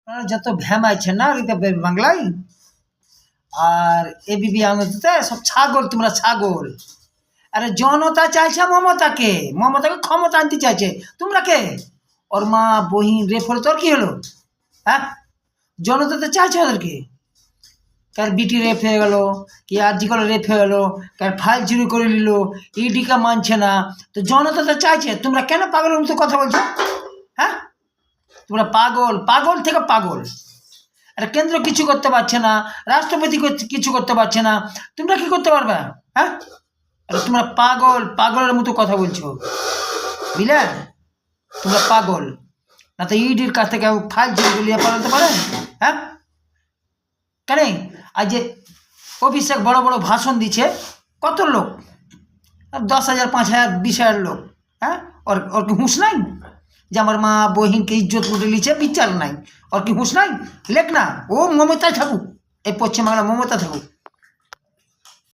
যত ভ্যাম আছে না বাংলায় আর এবিপি আনন্দতে সব ছাগল, তোমরা ছাগল। আরে জনতা চাইছে মমতাকে, মমতাকে ক্ষমতা আনতে চাইছে, তোমরা কে? ওর মা বহিন রেপ হলো, তোর কি হলো? হ্যাঁ, জনতা তো চাইছে ওদেরকে। কার বিটি রেপ হয়ে গেল, কি আর্জিকল রেপ হয়ে গেল, কার ফাইল চুরি করে নিল, ইডিকা মানছে না, তো জনতা তো চাইছে। তোমরা কেন পাগলের মতো কথা বলছো? হ্যাঁ, তোমরা পাগল, পাগল থেকে পাগল। আরে কেন্দ্র কিছু করতে পারছে না, রাষ্ট্রপতি কিছু করতে পারছে না, তোমরা কি করতে পারবে? হ্যাঁ, আরে তোমরা পাগল, পাগলের মতো কথা বলছো, বুঝলে? তোমরা পাগল। না তো ইডির কাছ থেকে ফাইল চুরি করে নিয়ে পালাতে পারে? হ্যাঁ, কেন? আজ যে অফিসে বড় বড় ভাষণ দিচ্ছে, কত লোক, 10,000, 5,000, 20,000 লোক। হ্যাঁ, ওর কি হুঁশ নাই যে আমার মা বহিনকে ইজ্জত লুটে নিচ্ছে? বিচার নাই, ওর কি হুঁশ নাই? লেখ না, ও মমতায় থাকুক, এই পশ্চিমবাংলা মমতা থাকুক।